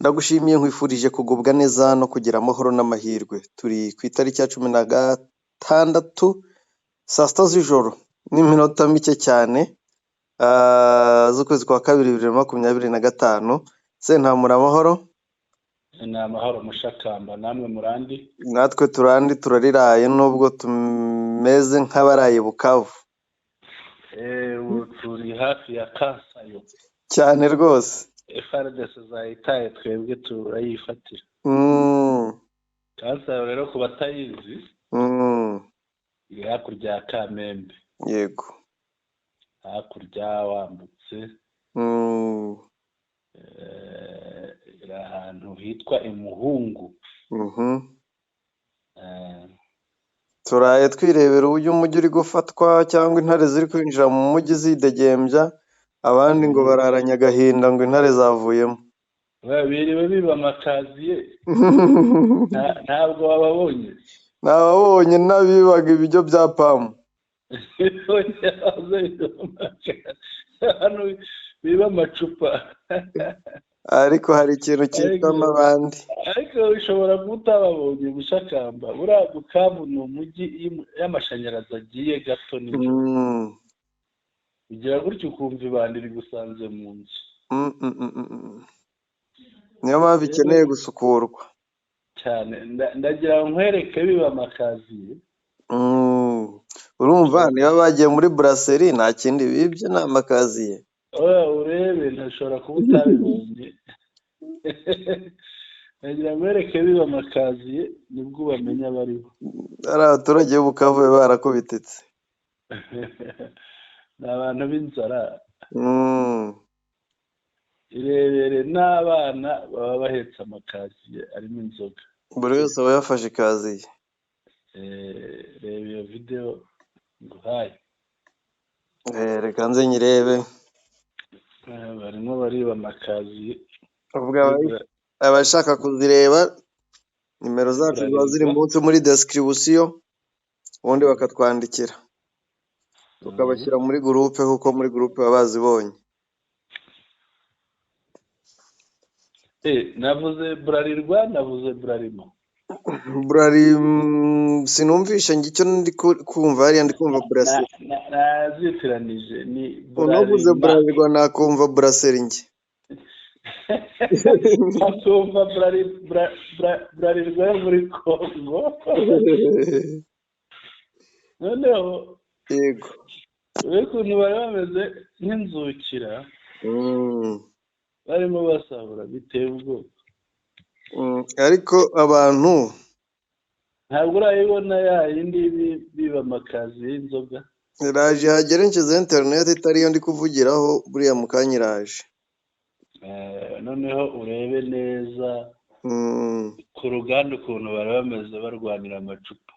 Ndagushimiye nkwifurije kugubwa neza no kugira amahoro n'amahirwe. Turi ku itariki ya 16 saa sita z'ijoro n'iminota mike cyane z'ukwezi kwa kabiri 2025. Sentamura amahoro. Ni amahoro mushakamba, namwe murandi? Natwe turandi turariraye nubwo tumeze nk'abaraye Bukavu. Turi hafi ya Kasayo Cyane rwose. FARDC zayitaye, twebwe turayifatira. Kasayo rero ku batayizi iri hakurya ya Kamembe. Yego. Hakurya wambutse iri ahantu hitwa Imuhungu. Turaye twirebera uburyo umujyi uri gufatwa cyangwa intare ziri kwinjira mu mujyi zidegembya, abandi ngo bararanye agahinda ngo intare zavuyemo. Biriwe biba amakaziye. Ntabwo wababonye? Nababonye n'abibaga ibiryo bya pamu. Hano biba amacupa. Ariko hari ikintu cyitwa amabandi. Ariko ushobora kutababonye gushakamba. Buriya Bukavu ni umujyi y'amashanyarazi agiye gato n'icyo. Ugira gutyo ukumva ibandi rigusanze mu nzu. Niyo mpamvu ikeneye gusukurwa cyane. Ndagira ngo nkwereke biba amakaziye. Urumva niba bagiye muri brasserie nta kindi bibye ni amakaziye. Urebe ntashobora kuba utabibonye. Ndagira ngo nkwereke biba amakaziye nibwo bamenya bariho. Ari abaturage b'Ubukavu barakubititse. Ni abantu b'inzara. Irebere n'abana baba bahetse amakaziye arimo inzoga. Buri wese aba yafashe ikaziye. Reba iyo video nguhaye. Reka nze nyirebe. Barimo bariba amakaziye. Abashaka kuzireba nimero zacu ziba ziri munsi muri description, ubundi bakatwandikira tukabashyira muri groupe, kuko muri groupe baba bazibonye. Navuze burarirwa, navuze burarimo. Burari sinumvisha ngicyo ndi kumva, hariya ndi kumva brasserie. Nazitiranije ni unavuze burarirwa nakumva brasserie nge. Nakumva burarirwa muri Kongo. Noneho yego, ukuntu bari bameze nk'inzukira, barimo basahura biteye ubwoba. Ariko abantu ntabwo urayibona ya yindi biba amakazi y'inzoga. Iraje hagere nshyize internet itariyo ndi kuvugiraho buriya mukanya iraje. Noneho urebe neza ku ruganda ukuntu bari bameze barwanira amacupa.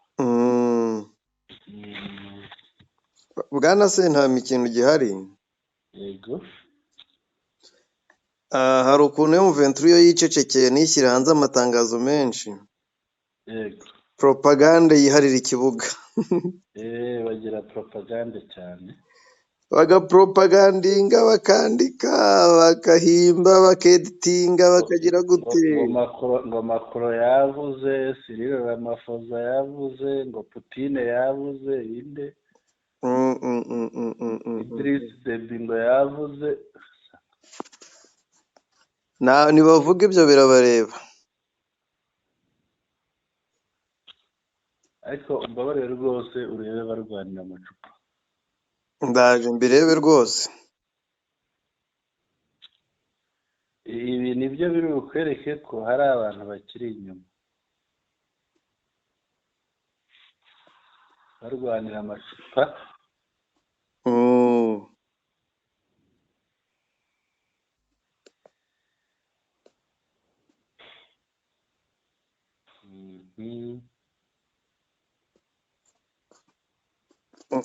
Bwana Sentama, ikintu gihari. Yego. Hari ukuntu M23 yo yicecekeye nishyira hanze amatangazo menshi. Yego. Propaganda yiharira ikibuga. Bagira propaganda cyane. Bagapropagandinga, bakandika, bakahimba, bakeditinga, bakagira gute. Ngo Macron yavuze, Cyril Ramaphosa yavuze, ngo Putin yavuze, inde Idriss Deby ngo yavuze. Nibavuga ibyo birabareba. Ariko umbabarire rwose urebe barwanira amacupa. Ndaje mbirebe rwose. Ibi nibyo biri bukwereke ko hari abantu bakiri inyuma barwanira amacupa.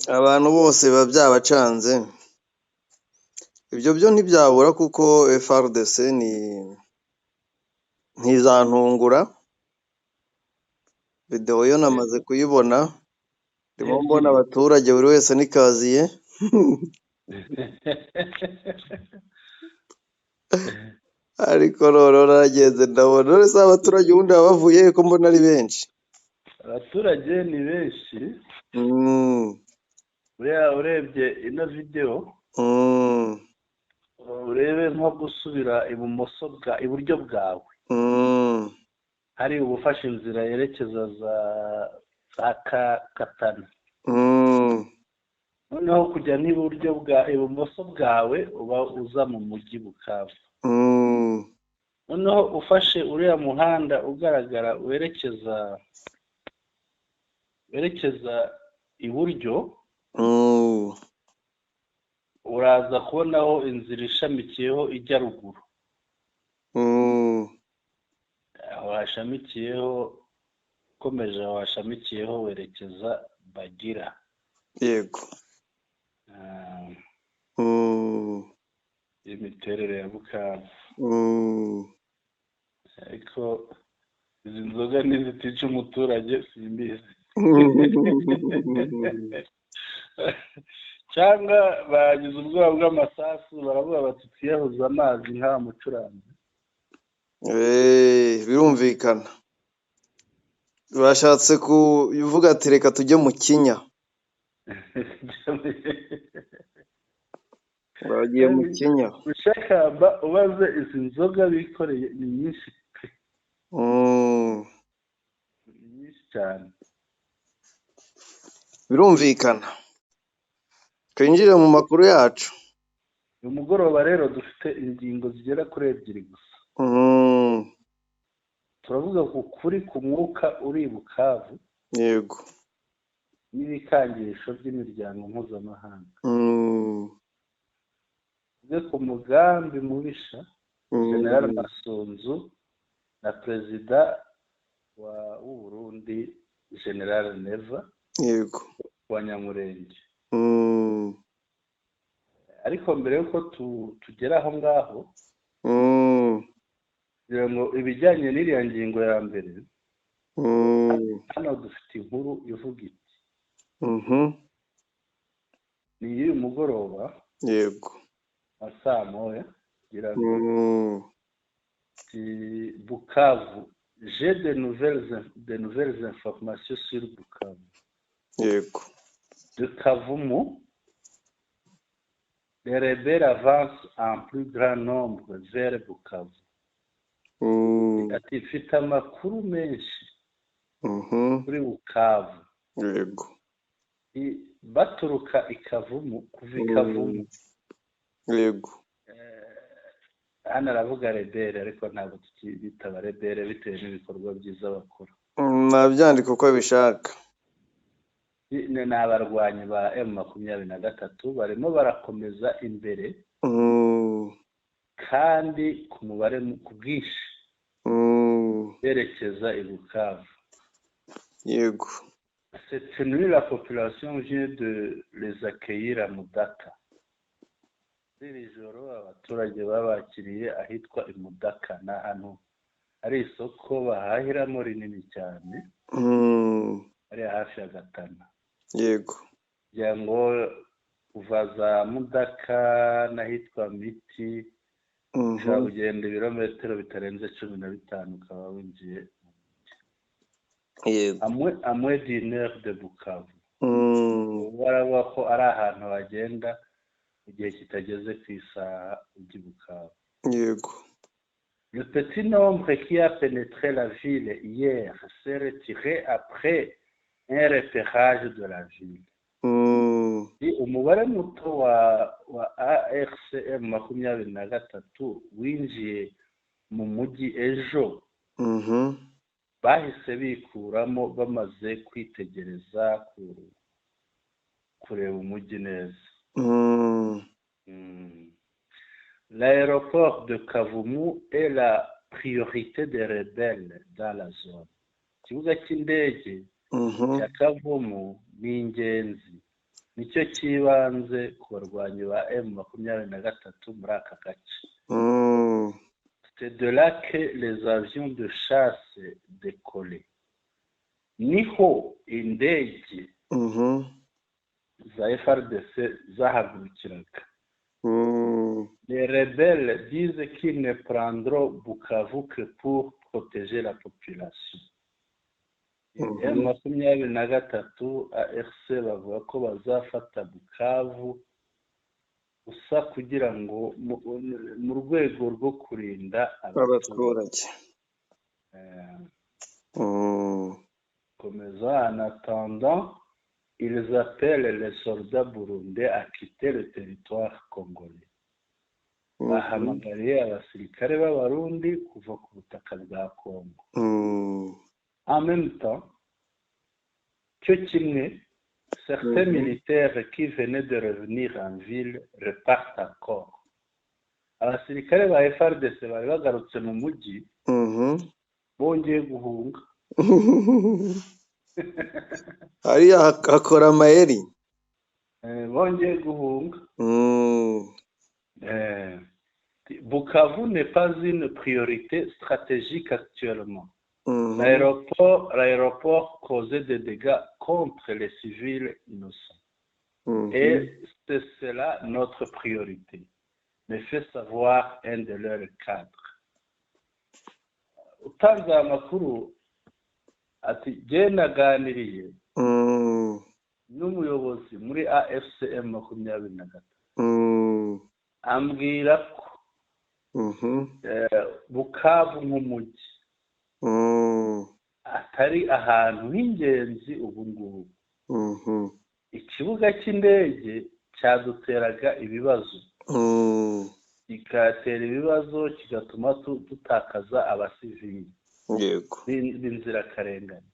Abantu bose biba byabacanze. Ibyo byo ntibyabura kuko FARDC ntizantungura. Video yo namaze kuyibona. Ndimo mbona abaturage buri wese n'ikaziye. ariko rero narageze ndabona none se abaturage ubundi baba bavuye ko mbona ari benshi. abaturage ni benshi urebye ino videwo urebe nko gusubira iburyo bwawe hari ubufashe inzira yerekeza za Katana noneho kujya ibumoso bwawe uba uza mu mujyi Bukavu noneho ufashe uriya muhanda ugaragara werekeza iburyo uraza kubonaho inzira ishamikiyeho ijya ruguru aho hashamikiyeho ukomeje aho hashamikiyeho werekeza Bagira yego imiterere ya Bukavu ariko izi nzoga ntizitica umuturage simbizi cyangwa bagize ubwoba bw'amasasu baravuga bati twiyahuza amazi nta mucuranzi birumvikana bashatse kuvuga ati reka tujye mu kinya bagiye mu kinya ushakamba ubaze izi nzoga bikoreye ni nyinshi nyinshi cyane birumvikana twinjire mu makuru yacu uyu mugoroba rero dufite ingingo zigera kuri ebyiri gusa turavuga ku kuri ku mwuka uri Bukavu yego n'ibikangisho by'imiryango mpuzamahanga ku mugambi mubisha General Masunzu na Perezida w'u Burundi General Neva yego wa Nyamurenge ariko mbere yuko tugera aho ngaho kugira ngo ibijyanye n'iriya ngingo ya mbere hano dufite inkuru ivuga iti ni iy'uyu mugoroba yego saa moya kugira ngo Bukavu j'ai de nouvelles informations sur Bukavu yego de Kavumu les rebelles avancent en plus grand nombre vers Bukavu ati mfite amakuru menshi kuri Bukavu yego baturuka ikavumu kuva ikavumu yego hano aravuga rebere ariko ntabwo tukibita rebere bitewe n'ibikorwa byiza bakora nabyandika uko bishaka ni abarwanyi ba M23 barimo barakomeza imbere kandi ku mubare ku bwinshi berekeza i Bukavu yego cette nuit la population vient de les accueillir à Mudaka iri joro abaturage babakiriye ahitwa i Mudaka na hano ari isoko bahahiramo rinini cyane ari hafi ya Gatana yego kugira ngo kuva za Mudaka n'ahitwa Miti ushobora kugenda ibirometero bitarenze 15 ukaba winjiye amwe d'une de Bukavu baravuga ko ari ahantu bagenda mu gihe kitageze ku isaha ujya i Bukavu yego le petit nombre qui a pénétré la ville hier s'est retiré après un repérage de la ville umubare muto wa ARCM 23 winjiye mu mujyi ejo bahise bikuramo bamaze kwitegereza kureba umujyi neza l'aéroport de Kavumu est la priorité des rebelles dans la zone ikibuga cy'indege cya Kavumu ni ingenzi nicyo kibanze ku barwanyi ba M23 muri aka gace c'est de là que les avions de chasse décollaient niho indege za FARDC zahagurukiraga les rebelles disent qu'ils ne prendront Bukavu que pour protéger la population. M23 ARC bavuga ko bazafata Bukavu gusa kugira ngo mu rwego rwo kurinda abaturage. En attendant, ils appellent les soldats burundais à quitter le territoire congolais. Bahamagariye abasirikare b'abarundi kuva ku butaka bwa Congo. En même temps, certains militaires qui venaient de revenir en ville repartent encore. Abasirikare ba FARDC bari bagarutse mu mujyi bongeye guhunga. Hariya hakora amayeri. Bongeye guhunga. Bukavu n'est pas une priorité stratégique actuellement. L'aéroport causait des dégâts contre les civils innocents. Et c'est cela notre priorité, me fait savoir un de leurs cadres. Utanze amakuru ati jye naganiriye n'umuyobozi muri AFCM 23 ambwira ko Bukavu nk'umujyi atari ahantu h'ingenzi ubu ngubu. Ikibuga cy'indege cyaduteraga ibibazo, kikatera ibibazo kigatuma dutakaza abasivili b'inzirakarengane.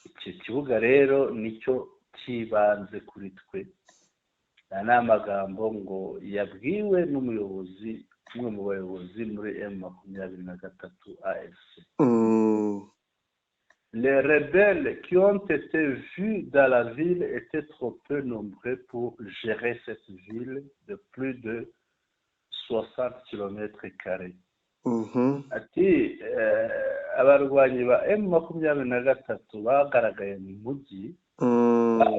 Iki kibuga rero nicyo kibanze kuri twe. Ni amagambo ngo yabwiwe n'umuyobozi, umwe mu bayobozi muri M23 AFC. Les rebelles qui ont été vus dans la ville étaient trop peu nombreux pour gérer cette ville de plus de 60 km². Ati abarwanyi ba M23 bagaragaye mu mujyi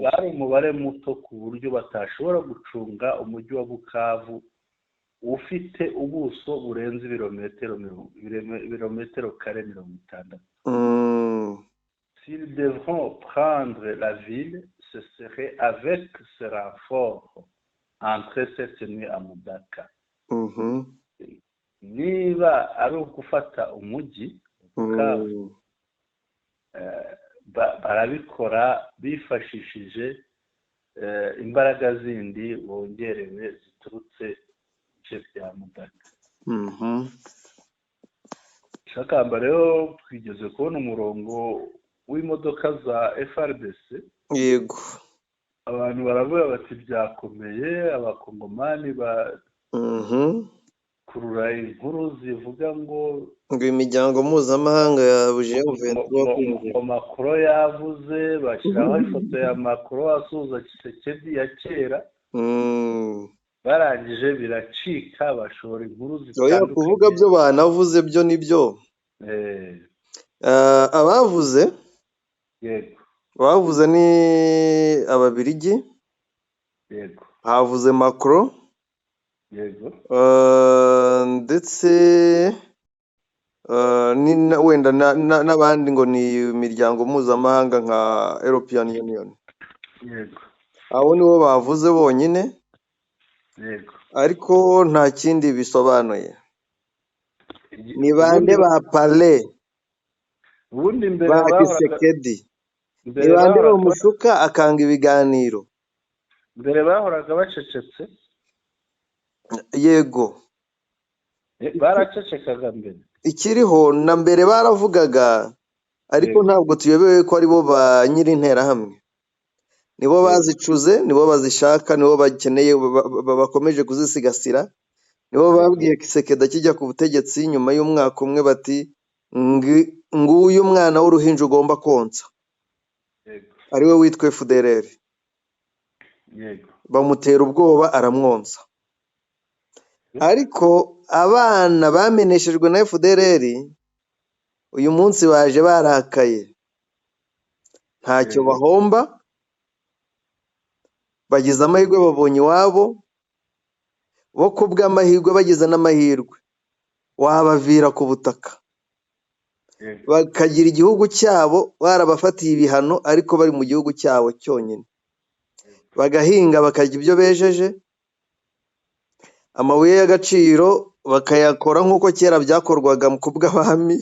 bari umubare muto ku buryo batashobora gucunga umujyi wa Bukavu ufite ubuso burenze ibirometero kare 60. S'ils devront prendre la ville, ce serait avec ce renfort entre cette nuit à Mudaka. Niba ari ugufata umujyi Bukavu, barabikora bifashishije imbaraga zindi bongerewe ziturutse bice bya Mudaka. Shakamba rero twigeze kubona umurongo w'imodoka za FARDC. Yego. Abantu baravuga bati byakomeye, abakongomani kurura inkuru zivuga ngo imiryango mpuzamahanga yabuje ngo Macron yavuze, bashyiraho ifoto ya Macron asuhuza Tshisekedi ya kera. Barangije biracika, bashora inkuru zitandukanye. Kuvuga byo banavuze byo nibyo. Abavuze bavuze ni Ababiligi. Yego. Havuze Macron. Yego. Ndetse wenda n'abandi ngo ni imiryango mpuzamahanga nka European Union. Yego. Abo nibo bavuze bonyine. Yego. Ariko nta kindi bisobanuye. Ni bande ba parler ubundi mbere ba Tshisekedi. Ni bande bamushuka akanga ibiganiro. Mbere bahoraga bacecetse. Yego. Baracecekaga mbere. Ikiriho na mbere baravugaga, ariko ntabwo tuyobewe ko ari bo ba nyiri interahamwe. Nibo bazicuze, nibo bazishaka, nibo bakeneye, bakomeje kuzisigasira. Nibo babwiye Tshisekedi kijya ku butegetsi nyuma y'umwaka umwe bati nguyu umwana w'uruhinja ugomba konsa. Ari we witwa FDLR. Bamutera ubwoba aramwonsa. Ariko abana bameneshejwe na FDLR uyu munsi baje barakaye. Ntacyo bahomba. Bagize amahirwe babonye iwabo. bo ku bw'amahirwe bagize n'amahirwe wabavira ku butaka bakagira igihugu cyabo barabafatiye ibihano ariko bari mu gihugu cyabo cyonyine bagahinga bakarya ibyo bejeje amabuye y'agaciro bakayakora nk'uko kera byakorwaga ku bw'abami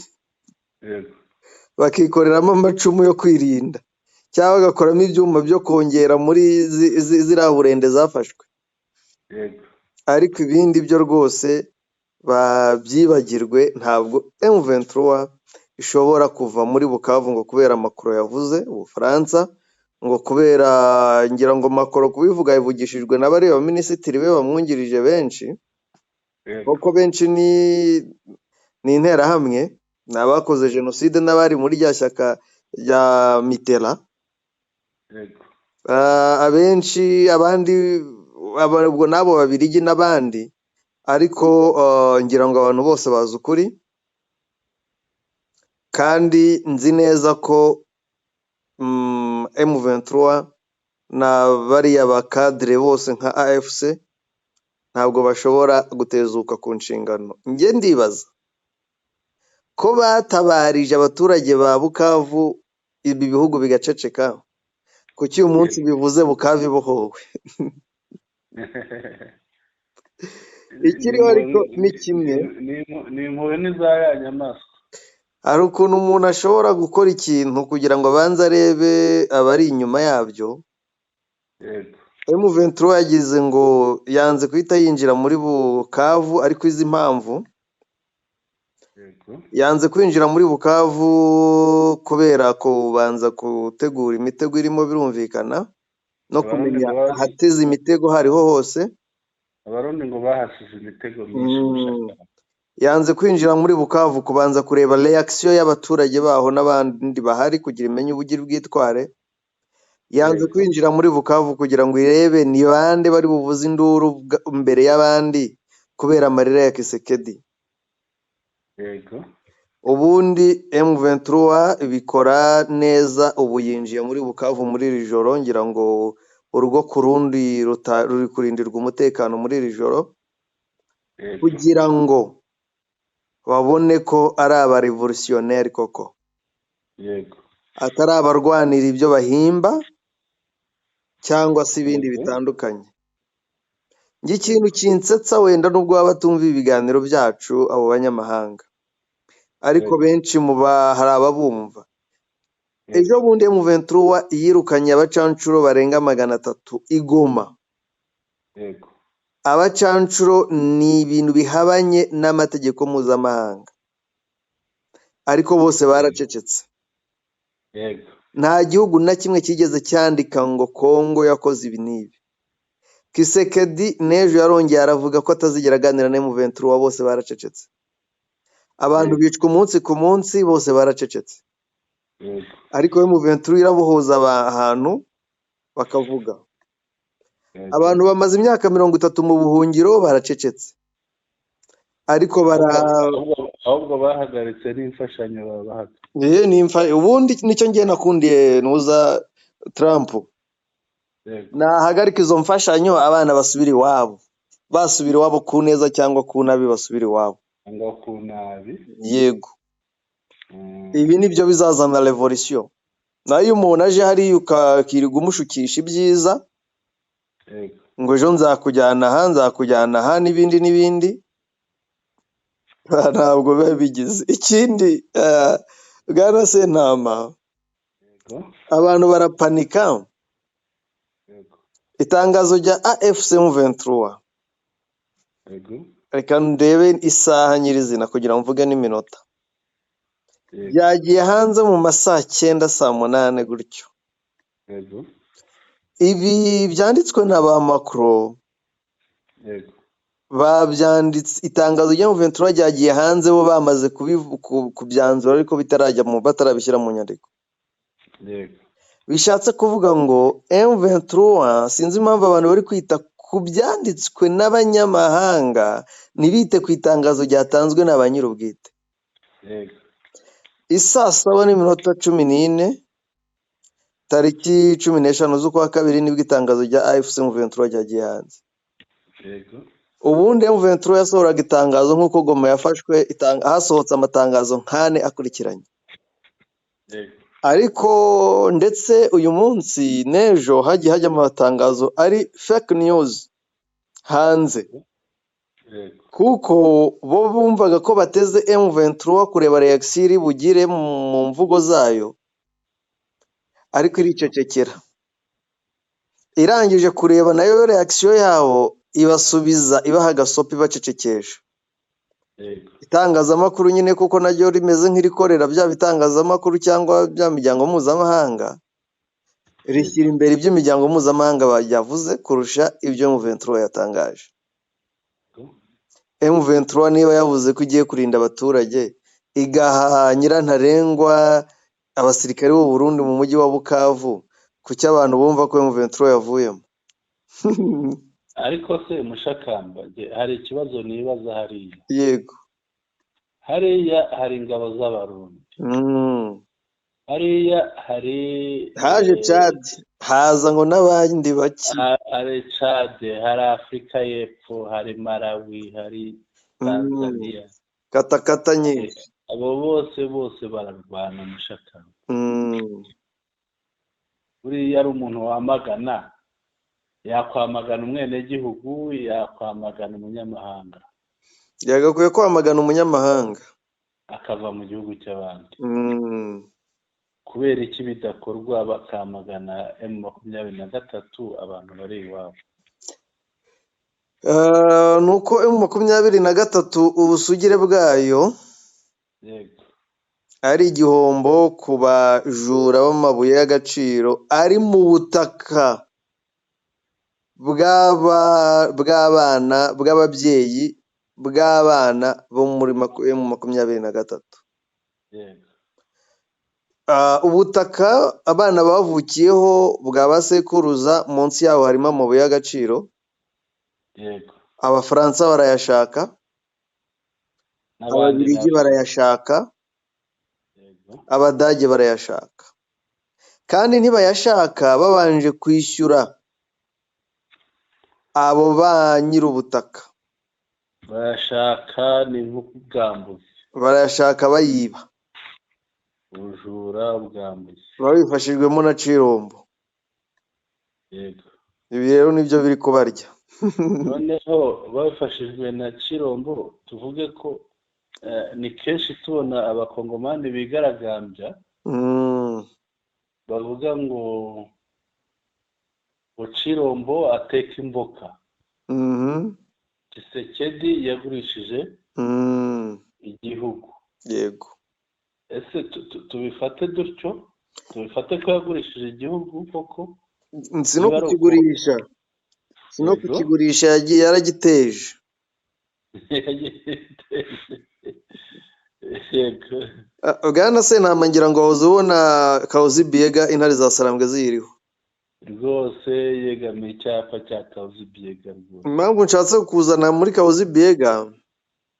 bakikoreramo amacumu yo kwirinda cyangwa bagakoramo ibyuma byo kongera muri ziriya burende zafashwe ariko ibindi byo rwose babyibagirwe ntabwo M23 ishobora kuva muri Bukavu ngo kubera Macron yavuze Ubufaransa ngo kubera ngira ngo Macron kubivuga yivugishijwe n'abareba minisitiri be bamwungirije benshi kuko benshi ni interahamwe n'abakoze jenoside n'abari muri rya shyaka rya Mitterrand abenshi abandi ubwo nabo babirigi n'abandi ariko ngira ngo abantu bose bazi ukuri kandi nzi neza ko M23 na bariya bakadire bose nka AFC ntabwo bashobora gutezuka ku nshingano njye ndibaza ko batabarije abaturage ba Bukavu ibi bihugu bigaceceka kuki uyu munsi bivuze Bukavu ibohowe ikiriho ariko ni kimwe ni impuhwe n'iza ya nyamaswa hari ukuntu umuntu ashobora gukora ikintu kugira ngo abanze arebe abari inyuma yabyo M23 yagize ngo yanze guhita yinjira muri Bukavu ariko izi impamvu yanze kwinjira muri Bukavu kubera kubanza gutegura imitego irimo birumvikana no kumenya ahateze imitego hariho hose abarundi ngo bahasize imitego myinshi yanze kwinjira muri Bukavu kubanza kureba reaction y'abaturage baho n'abandi bahari kugira imenye ubugiri bwitware yanze kwinjira muri Bukavu kugira ngo irebe ni bande bari buvuze induru mbere y'abandi kubera amarira ya Kisekedi ubundi M23 bikora neza ubu yinjiye muri Bukavu muri iri joro ngira ngo urugo ku rundi ruri kurindirwa umutekano muri iri joro kugira ngo babone ko ari abarevolutionnaire koko atari abarwanira ibyo bahimba cyangwa se ibindi bitandukanye ikintu kinsetsa wenda nubwo baba batumva ibiganiro byacu abo banyamahanga ariko benshi hari ababumva ejo bundi M23 yirukanye abacancuro barenga 300 igoma abacancuro ni ibintu bihabanye n'amategeko mpuzamahanga ariko bose baracecetse nta gihugu na kimwe kigeze cyandika ngo Kongo yakoze ibi n'ibi Kisekedi n'ejo yarongeye aravuga ko atazigera aganira na M23 bose baracecetse abantu bicwa umunsi ku munsi bose baracecetse ariko M23 irabohoza ahantu bakavuga abantu bamaze imyaka 30 mu buhungiro baracecetse ariko ahubwo bahagaritse n'imfashanyo babahaga ubundi nicyo ngiye nakundiye nuza Trump nahagarika izo mfashanyo abana basubira iwabo basubira iwabo ku neza cyangwa ku nabi basubira iwabo yego ibi nibyo bizazana revolution nayo umuntu aje hari ukakirirwa umushukisha ibyiza ngo ejo nzakujyana aha n'ibindi ntabwo biba bigize ikindi bwana Sentama abantu barapanika itangazo rya AFC M23 reka ndebe isaha nyirizina kugira ngo mvuge n'iminota yagiye hanze mu masaa 9 saa 8 gutyo ibi byanditswe na ba Macron babyanditse itangazo rya M23 ryagiye hanze bo bamaze kubyanzura ariko batarabishyira mu nyandiko bishatse kuvuga ngo M23 sinzi impamvu abantu bari kwita ku byanditswe n'abanyamahanga ntibite ku itangazo ryatanzwe n'abanyirubwite isaa 7:14 tariki 15 z'ukwa kabiri nibwo itangazo rya AFC M23 ryagiye hanze ubundi M23 yasohoraga itangazo nk'uko Goma yafashwe hasohotse amatangazo nk'ane akurikiranye, yego ariko ndetse uyu munsi n'ejo hagiye hajya amatangazo ari fake news hanze, yego kuko bo bumvaga ko bateze M23 kureba reaction iri bugire mu mvugo zayo, ariko iricecekera. Irangije kureba nayo reaction yabo ibasubiza ibaha agasopi bacecekesha. yego Itangazamakuru nyine kuko naryo rimeze nk'irikorera bya bitangazamakuru cyangwa bya miryango mpuzamahanga, rishyira imbere iby'imiryango mpuzamahanga yavuze kurusha ibyo M23 yatangaje. M23 niba yavuze ko igiye kurinda abaturage, igaha nyirantarengwa abasirikare b'u Burundi mu mujyi wa Bukavu, kuki abantu bumva ko M23 yavuyemo? ariko se Mushakamba hari ikibazo nibaza hariya. Yego. Hariya hari ingabo z'abarundi, hariya hari haje Chad, haza ngo n'abandi baki, hari Chad, hari Afurika y'Epfo, hari Malawi, hari Tanzania, katakata nyinshi. abo bose bararwana Mushakamba. buriya ari umuntu wamagana, yakwamagana umwenegihugu, yakwamagana umunyamahanga, yagakwiye kwamagana umunyamahanga akava mu gihugu cy'abandi. kubera iki bidakorwa bakamagana M23 abantu bari iwabo? nuko M23 ubusugire bwayo yego ari igihombo ku bajura b'amabuye y'agaciro ari mu butaka bw'abana bw'ababyeyi bw'abana bo muri M23. yego ubutaka abana bavukiyeho bwa basekuruza munsi yaho harimo amabuye y'agaciro. yego Abafaransa barayashaka, Ababiligi barayashaka, yego Abadage barayashaka, kandi ntibayashaka babanje kwishyura abo ba nyir'ubutaka. barashaka ni nk'ubwambuzi, barayashaka bayiba, ubujura, ubwambuzi, babifashijwemo na Cirombo. yego Ibi rero nibyo biri kubarya. noneho babifashijwe na Cirombo, tuvuge ko ni kenshi tubona abakongomani bigaragambya bavuga ngo Cirombo ateka imboka. Tshisekedi yagurishije igihugu. Yego. Ese tubifate dutyo, tubifate ko yagurishije igihugu koko? Si no kukigurisha, yaragiteje. yego Bwana Sentama ngira ngo wahoze ubona Kahozi Biega intare za Sarambwe ziyiriho. rwose yegamiye icyapa cya Kahozi Biega rwose. Impamvu nshatse kuzana muri Kahozi Biega,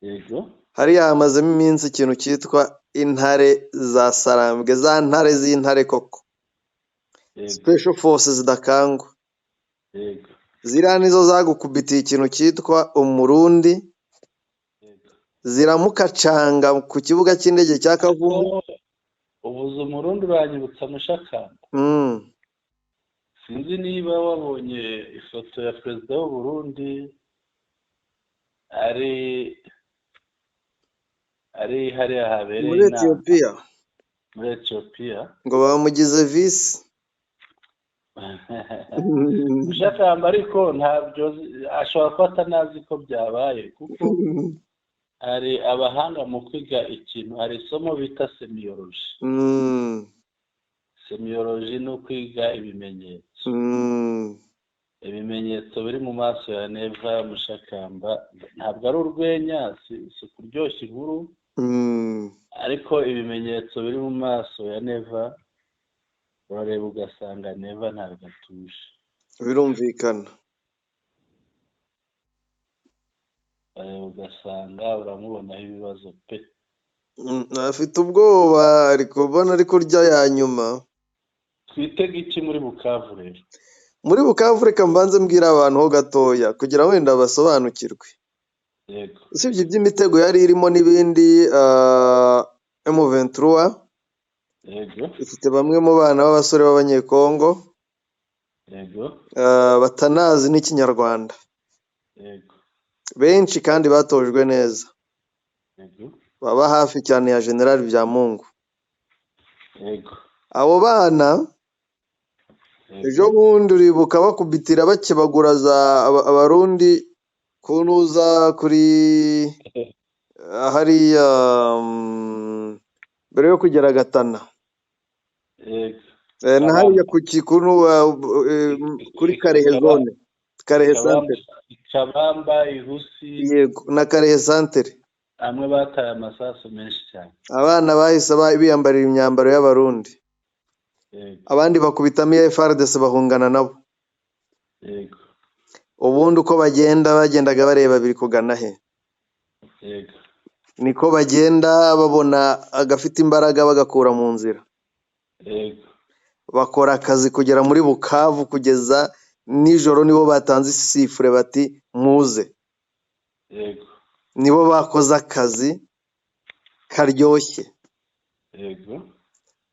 yego hariya hamazemo iminsi ikintu cyitwa intare za Sarambwe, za ntare z'intare koko, special forces zidakangwa. yego ziriya nizo zagukubitiye ikintu cyitwa umurundi, ziramukacanga ku kibuga cy'indege cya Kavumu. ubuze umurundi uranyibutsa Mushakamba. sinzi niba wabonye ifoto ya perezida w'u Burundi ari hariya habereye muri Ethiopia, muri Ethiopia, ngo bamugize visi. Mushakamba ariko ntabyo ashobora kuba atanazi ko byabaye, kuko hari abahanga mu kwiga ikintu, hari isomo bita semiyoloji. semiyoloji ni ukwiga ibimenyetso. ibimenyetso biri mu maso ya Neva Mushakamba ntabwo ari urwenya, si kuryoshya inkuru, ariko ibimenyetso biri mu maso ya Neva urareba ugasanga Neva ntabwo atuje. Birumvikana. ugasanga uramubonaho ibibazo pe. afite ubwoba, ari kubona ari kurya ya nyuma. twitega iki muri Bukavu rero? muri Bukavu reka mbanze mbwira abantu ho gatoya kugira wenda basobanukirwe. yego Usibye iby'imitego yari irimo n'ibindi, M23 yego ifite bamwe mu bana b'abasore b'abanyekongo yego batanazi n'ikinyarwanda, yego benshi kandi batojwe neza, yego baba hafi cyane ya General Byamungu. yego Abo bana ejo bundi uribuka bakubitira bakebagura abarundi kunuza kuri hariya mbere yo kugera Gatana, yego na hariya ku Kikunu kuri Karehe zone, Karehe centre, Kabamba, Irusi, yego na Karehe centre. amwe bataye amasasu menshi cyane. Abana bahise biyambarira imyambaro y'abarundi, yego abandi bakubitamo iya FARDC bahungana nabo. yego Ubundi uko bagendaga bareba biri kugana he, yego niko bagenda babona agafite imbaraga bagakura mu nzira, yego bakora akazi kugera muri Bukavu kugeza nijoro, nibo batanze isifure bati muze, yego nibo bakoze akazi karyoshye. yego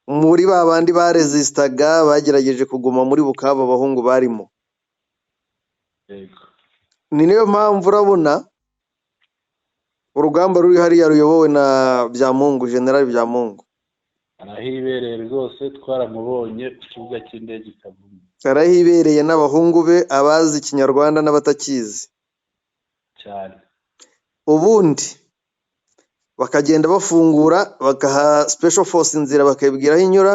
Muri ba bandi barezistaga bagerageje kuguma muri Bukavu abahungu barimo. yego Ni niyo mpamvu urabona urugamba ruri hariya ruyobowe na Byamungu, General Byamungu arahibereye rwose, twaramubonye ku kibuga cy'indege i Kavumu. arahibereye n'abahungu be, abazi ikinyarwanda n'abatakizi cyane. ubundi bakagenda bafungura bakaha special force inzira bakayibwira aho inyura,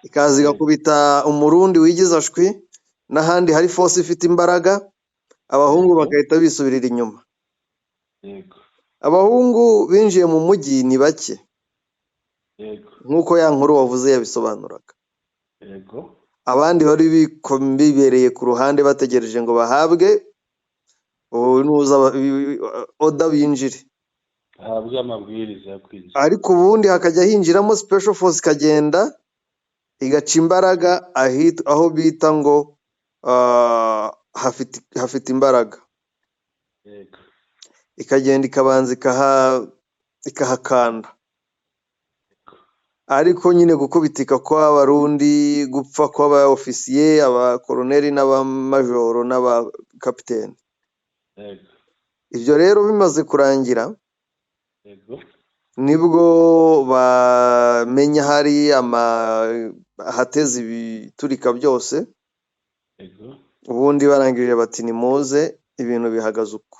ikaza igakubita umurundi wigize ashwi, n'ahandi hari force ifite imbaraga, abahungu bagahita bisubirira inyuma. yego Abahungu binjiye mu mujyi ni bake, yego nk'uko ya nkuru wavuze yabisobanuraga. yego Abandi bari bibereye ku ruhande bategereje ngo bahabwe oda binjire, bahabwe amabwiriza yo kwinjira. ariko ubundi hakajya hinjiramo special force ikagenda igaca imbaraga aho bita ngo hafite imbaraga, yego ikagenda ikabanza ikahakanda. Ariko nyine gukubitika kw'abarundi, gupfa kw'aba ofisiye, abakoloneli n'abamajoro n'abakapiteni, yego ibyo rero bimaze kurangira yego nibwo bamenya hari ahateze ibiturika byose. yego Ubundi barangije bati nimuze, ibintu bihagaze uko.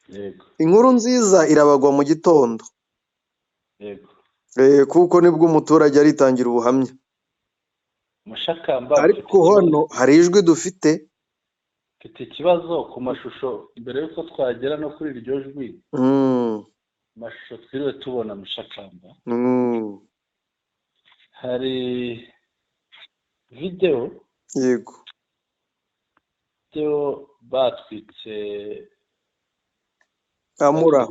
yego Inkuru nziza irabagwa mu gitondo, yego kuko nibwo umuturage aritangira ubuhamya. Mushakamba, Ariko hano hari ijwi dufite, mfite ikibazo ku mashusho mbere y'uko twagera no kuri iryo jwi. Amashusho twiriwe tubona Mushakamba, hari videwo yego batwitse Amura,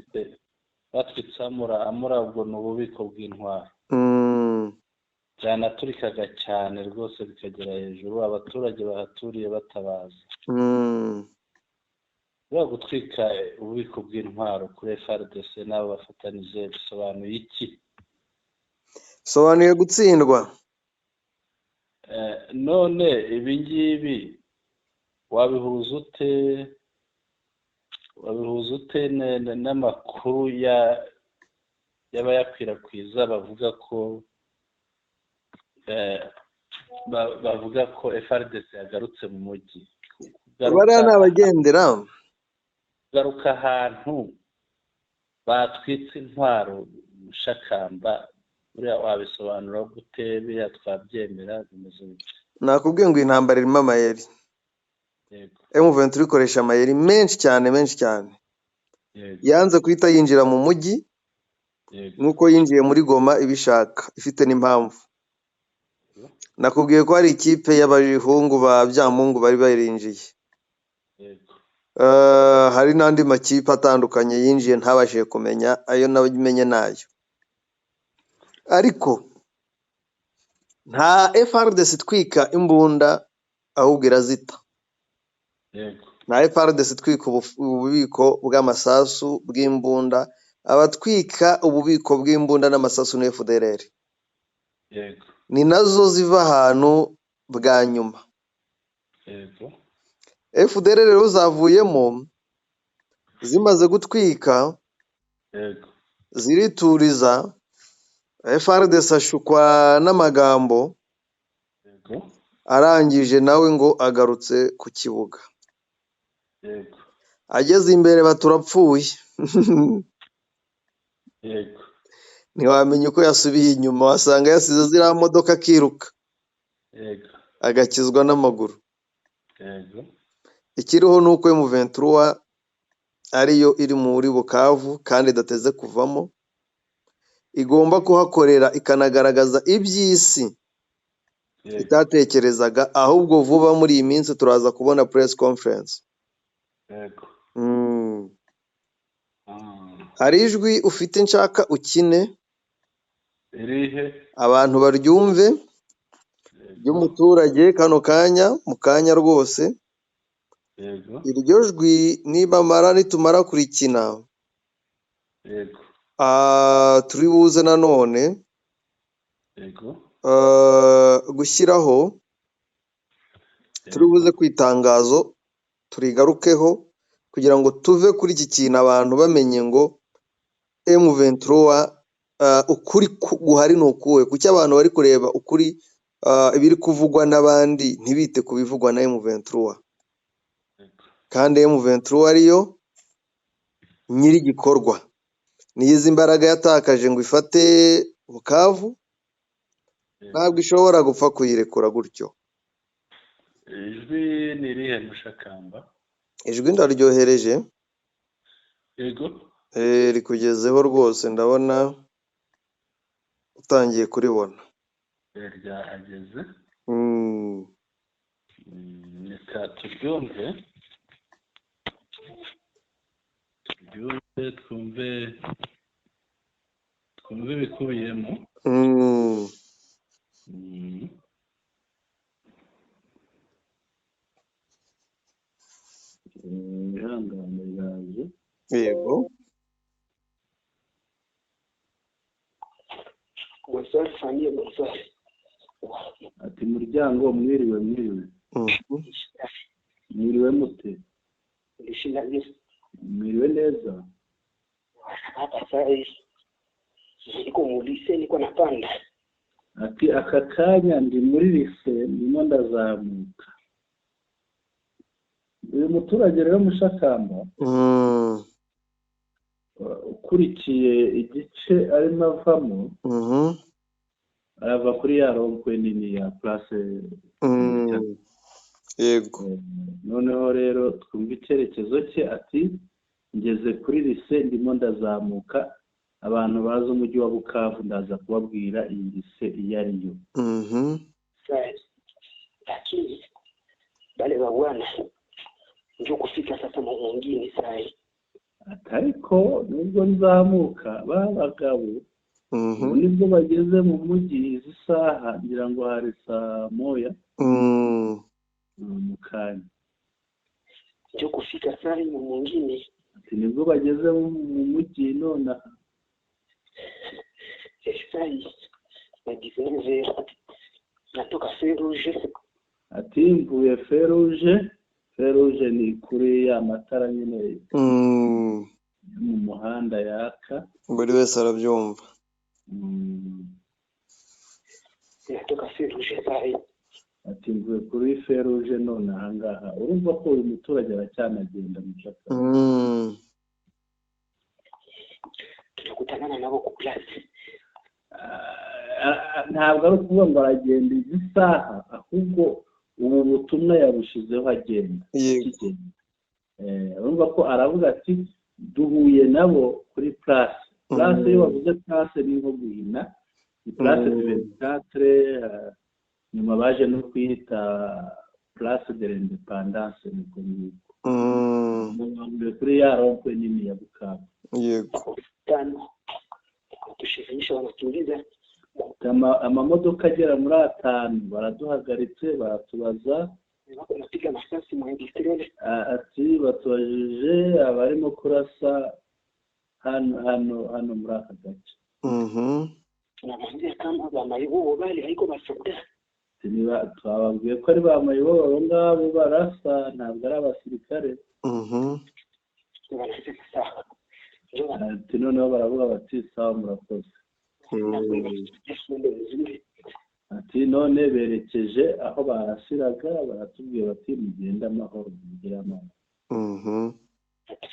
Amura, ubwo ni ububiko bw'intwaro, byanaturikaga cyane rwose bikagera hejuru, abaturage bahaturiye batabaza. Gutwika ububiko bw'intwaro kuri FARDC n'abo bafatanije bisobanuye iki? bisobanuye gutsindwa. None ibi ngibi wabihuza ute n'amakuru y'abayakwirakwiza bavuga ko FARDC yagarutse mu mujyi? Bariya ni abagendera, garuka ahantu batwitse intwaro Mushakamba, buriya wabisobanura gute? Biriya twabyemera bimeze bityo? nakubwiye ngo intambara irimo amayeri. yego M23 ikoresha amayeri menshi cyane. yego Yanze guhita yinjira mu mujyi yego nk'uko yinjiye muri Goma ibishaka, ifite n'impamvu. Nakubwiye ko hari ikipe y'abahungu ba Byamungu bari bayirinjiye. yego Hari n'andi makipe atandukanye yinjiye ntabashije kumenya, ayo namenye nayo. Ariko nta FARDC itwika imbunda ahubwo irazita. yego Na FARDC itwika ububiko bw'amasasu bw'imbunda, abatwika ububiko bw'imbunda n'amasasu ni FDLR. yego Ni nazo ziva ahantu bwa nyuma. yego FDLR rero zavuyemo zimaze gutwika, yego zirituriza. FARDC ashukwa n'amagambo, yego arangije nawe ngo agarutse ku kibuga. yego Ageze imbere baturapfuye. yego Ntiwamenya uko yasubiye inyuma, wasanga yasize ziriya modoka akiruka yego agakizwa n'amaguru. yego Ikiriho ni uko M23 ariyo iri muri Bukavu kandi idateze kuvamo, igomba kuhakorera ikanagaragaza iby'isi yego itatekerezaga, ahubwo vuba muri iyi minsi turaza kubona press conference. yego Hari ijwi ufite nshaka ukine irihe abantu baryumve ry'umuturage kano kanya, mu kanya rwose. yego Iryo jwi nitumara kurikina, yego turi buze nanone yego gushyiraho, turi buze ku itangazo turigarukeho kugira ngo tuve kuri iki kintu abantu bamenye ngo M23 ukuri guhari ni ukuwe, kuki abantu bari kureba ukuri ibiri kuvugwa n'abandi ntibite ku bivugwa na M23, kandi M23 ariyo nyiri gikorwa. Niyizi imbaraga yatakaje ngo ifate Bukavu, ntabwo ishobora gupfa kuyirekura gutyo. ijwi ni irihe Mushakamba? Ijwi ndaryohereje, yego rikugezeho rwose, ndabona utangiye kuribona. ryahageze. Reka turyumve twumve ibikubiyemo. Ihangane yaje. Yego. Ati muryango mwiriwe mwiriwe mute? Mwiriwe neza. Ati aka kanya ndi muri lise ndimo ndazamuka. Uyu muturage rero Mushakamba ukurikiye igice arimo avamo, arava kuri ya rompwe nini ya place. Yego. Noneho rero twumva icyerekezo cye, ati ngeze kuri lise ndimo ndazamuka, abantu baza umujyi wa Bukavu ndaza kubabwira iyi lise iyo ari yo. Lakini bale babwana ndio kufika sasa mwingine sai. Ariko nubwo nzamuka babagabo nibwo bageze mu mujyi izi saha, ngira ngo hari saa moya mu kanya. Ndio kufika sai mwingine, ati nibwo bageze mu mujyi none. Sai na 19 natoka Feruje. Ati mvuye Feruje ni kuri ya matara nyine mu muhanda yaka, buri wese arabyumva. Natoka Feruje sai. Ati mvuye kuri Feruje none ahangaha. Urumva ko uyu muturage aracyanagenda Mushaka. Tunakutanana nabo ku class. Ntabwo ari ukuvuga ngo aragenda izi saha, ahubwo ubu butumwa yabushizeho agenda. Urumva ko aravuga ati duhuye nabo kuri place. Place iyo bavuze place ni nko guhina. Place de 24 nyuma baje no kwita Place de l'Independance niko niko. Kuri ya rompwe nini ya Bukavu. Yego. Tushimisha wanatuliza. Amamodoka agera muri 5 baraduhagaritse baratubaza napiga masasi mu industriel ati batubajije abarimo kurasa hano muri aka gace. namwambia kama bamayibobo bali haiko basoda niba twababwiye ko ari bamayibobo abo ngabo barasa ntabwo ari abasirikare. wanasema sawa ati noneho baravuga bati sawa murakoze. ati none berekeje aho barasiraga baratubwiye bati mugende amahoro mugire amahoro.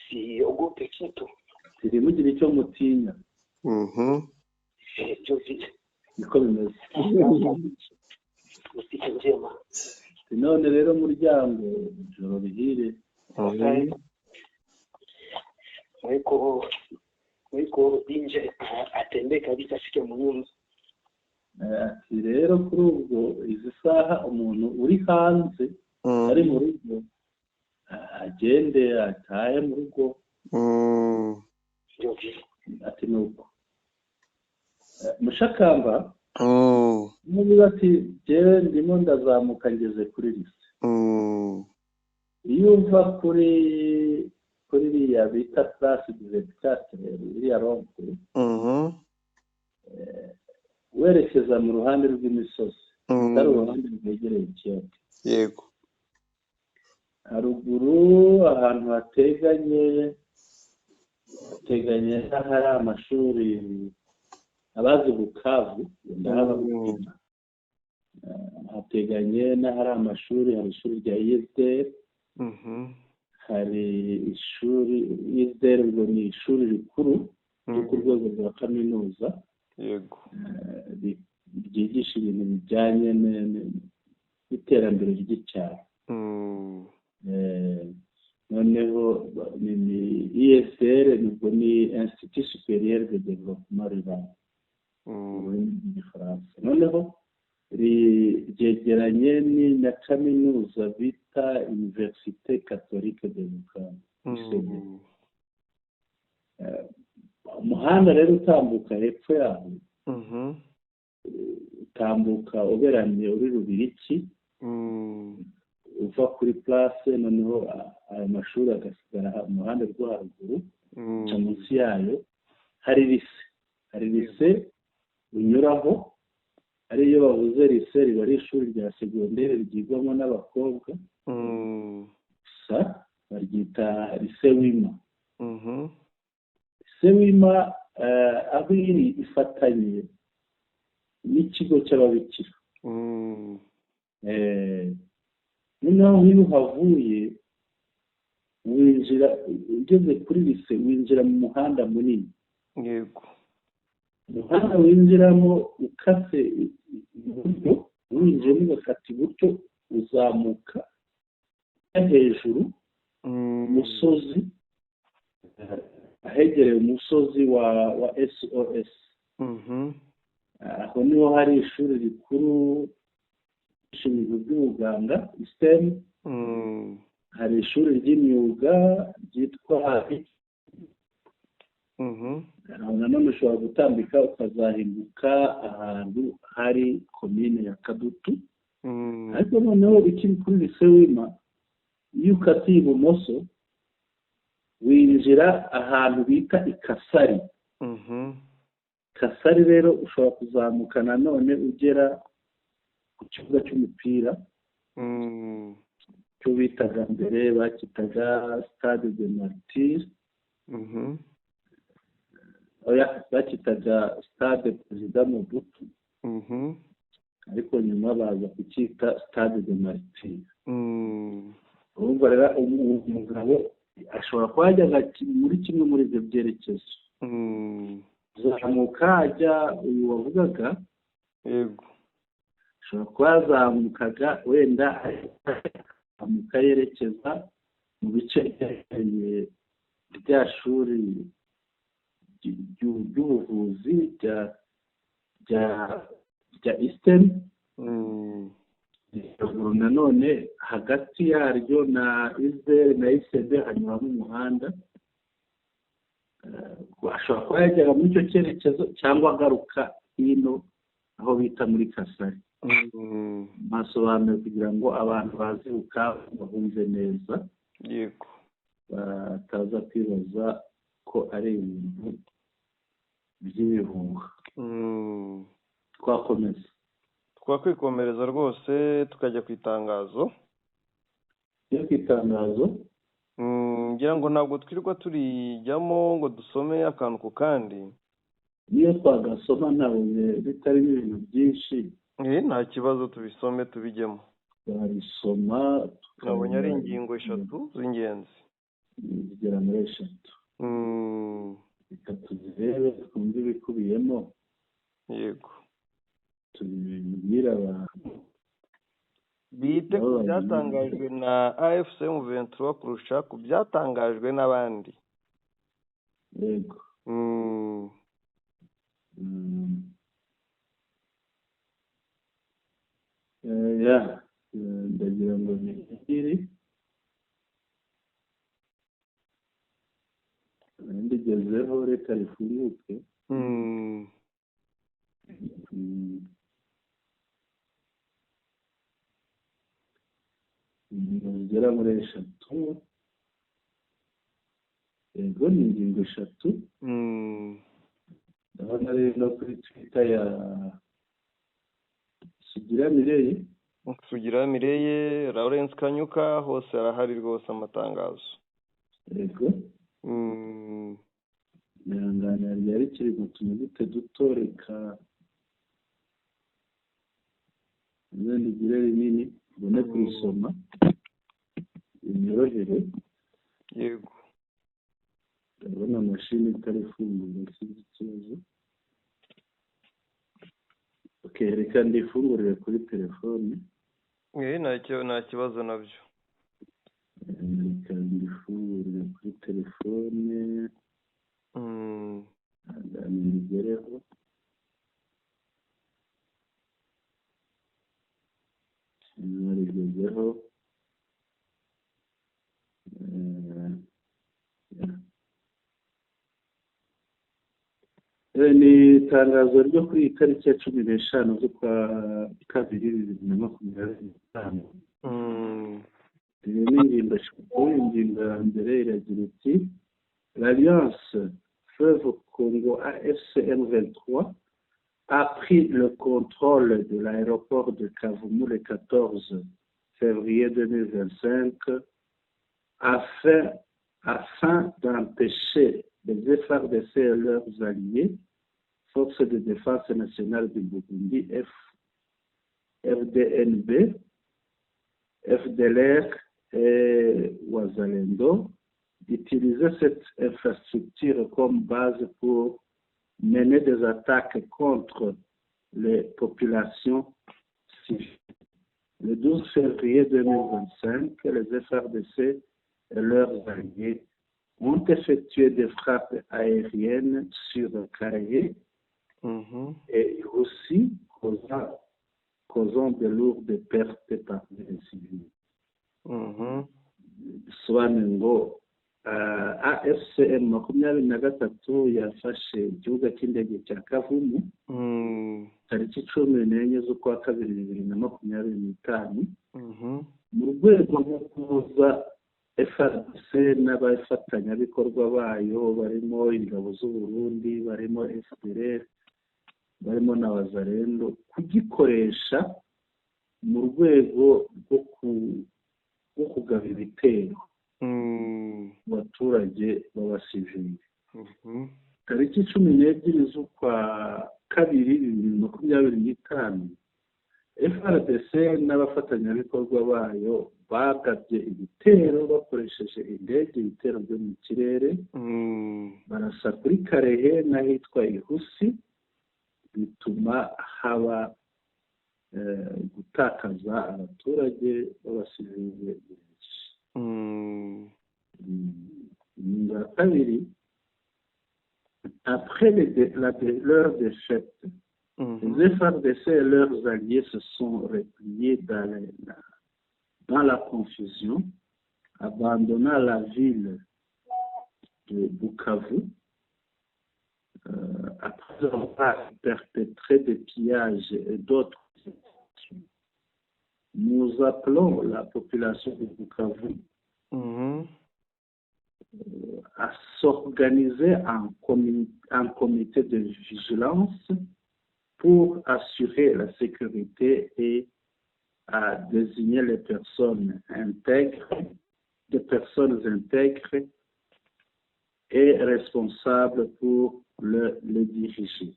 siogope kitu mugire icyo mutinya. niko bimeze. usiku njema. none rero muryango ijoro rihire. mwiko nje atembee kabisa afike mu nyumba. ati rero kuri ubwo izi saha umuntu uri hanze ari mu rugo agende atahe mu rugo. ati nuko Mushakamba niba ati jewe ndimo ndazamuka ngeze kuri lise. iyo uva kuri iriya bita place du 24 iriya rompe werekeza mu ruhande rw'imisozi ari uruhande rwegereye ikiyaga. yego. haruguru ahantu hateganye n'ahari amashuri abazi Bukavu hateganye n'ahari amashuri hari ishuri rya ISDR. hari ishuri ISDR ngo ni ishuri rikuru ryo ku rwego rwa kaminuza. yego. ryigisha ibintu bijyanye n'iterambere ry'icyaro. noneho ni ISR nubwo ni Institut Supérieur de Développement Rural mu Gifaransa. noneho ryegeranye na kaminuza bita Université Catholique de Bukavu. umuhanda rero utambuka hepfo yaho utambuka uberamye uri Rubiriki uva kuri place noneho ayo mashuri agasigara umuhanda rwo haruguru uca munsi yayo hari lise unyuraho. ariyo bavuze lise riba ari ishuri rya segonderi ryigwamo n'abakobwa gusa baryita lise Wima. lise Wima aho iri ifatanye n'ikigo cy'ababikira. noneho nk'iyo uhavuye winjira ugeze kuri lise winjira mu muhanda munini. yego. umuhanda winjiramo ukase iburyo winjiyemo ugakata iburyo uzamuka hejuru umusozi ahegereye umusozi wa SOS. aho niho hari ishuri rikuru ry'ibintu by'ubuganga STEM. hari ishuri ry'imyuga ryitwa nanone ushobora gutambika ukazahinduka ahantu hari komine ya Kadutu. ariko noneho ikiri kuri lise Wima iyo ukatiye ibumoso winjira ahantu bita Ikasari. Kasari rero ushobora kuzamuka nanone ugera ku kibuga cy'umupira cyo bitaga mbere bakitaga Stade de Martyrs. bakitaga Stade President Mobutu. ariko nyuma baza kucyita Stade de Martyrs. urumva rero umugabo ashobora kuba yajyaga muri kimwe muri ibyo byerekezo. zamuka ajya uyu wavugaga. yego. ashobora kuba yazamukaga wenda azamuka yerekeza mu bice rya shuri ry'ubuvuzi rya Eastern. nanone hagati yaryo na ISDR na ICD hanyuramo umuhanda. ashobora kuba yagera muri icyo cyerekezo cyangwa agaruka hino aho bita muri Kasari. Masobanuye kugira ngo abantu bazi Bukavu bahumve neza, yego, bataza kwibaza ko ari ibintu by'ibihuha. Twakomeza, twakwikomereza rwose tukajya ku itangazo. iyo ku itangazo ngira ngo ntabwo twirirwa turijyamo ngo dusome akantu ku kandi. niyo twagasoma ntabonye bitarimo ibintu byinshi, nta kibazo, tubisome tubijyemo. twarisoma nabonye ari ingingo 3 z'ingenzi zigera muri 5. reka tuzirebe twumve ibikubiyemo, yego, tubibwira abantu bite ku byatangajwe na AFC M23 kurusha ku byatangajwe n'abandi. yego. ndagira ngo nigiri ndigezeho, reka rifunguke. ingingo zigera muri 5. yego, ni ingingo 3. ndabona rero kuri Twitter ya Sugira Mireye, Lawrence Kanyuka, hose arahari rwose amatangazo. yego. Nihangane ryari kiri mu tunyuguti duto, reka nigire rinini mbone kurisoma inyorohere. yego, ndabona mashini itari ifunguye, sinzi ikibazo. reka ndifungurire kuri telefone. nta kibazo nabyo. reka ndifungurire kuri telefone, ntibigereho. ntibigereho. ni itangazo ryo kuri iyi tariki ya 15 z'ukwa kabiri 2025. ni ingingo 3. ingingo ya mbere iragira iti: l'Alliance Fleuve Congo AFC M23 a pris le contrôle de l'aéroport de Kavumu le 14 février 2025 afin d'empêcher les FARDC et leurs alliés, Forces de défense nationale du Burundi, FDNB, FDLR et Wazalendo, d'utiliser cette infrastructure comme base pour mener des attaques contre les populations civiles. Le 12 février 2025, les FARDC et leurs alliés ont effectué des frappes aériennes sur Karaye et aussi causant de lourdes pertes parmi les civils. Sobanengo AFCM 23 yafashe ikibuga cy'indege cya Kavumu tariki 14 z'ukwa kabiri 2025 mu rwego rwo kubuza FARDC n'abafatanyabikorwa bayo barimo ingabo z'u Burundi, barimo FDLR, barimo na Wazalendo kugikoresha mu rwego rwo kugaba ibitero abaturage b'abasivili. Tariki 12 z'ukwa kabiri 2025 FARDC n'abafatanyabikorwa bayo bagabye ibitero bakoresheje indege, ibitero byo mu kirere, barasa kuri Karehe n'ahitwa Ihusi, bituma haba gutakaza abaturage b'abasivili benshi. Après leur défaite, les FARDC et leurs alliés se sont repliés dans la confusion, abandonnant la ville de Bukavu après avoir perpétré des pillages et d'autres nous appelons la population de Bukavu à s'organiser en comité de vigilance pour assurer la sécurité et à désigner les personnes intègres, des personnes intègres et responsables pour les diriger.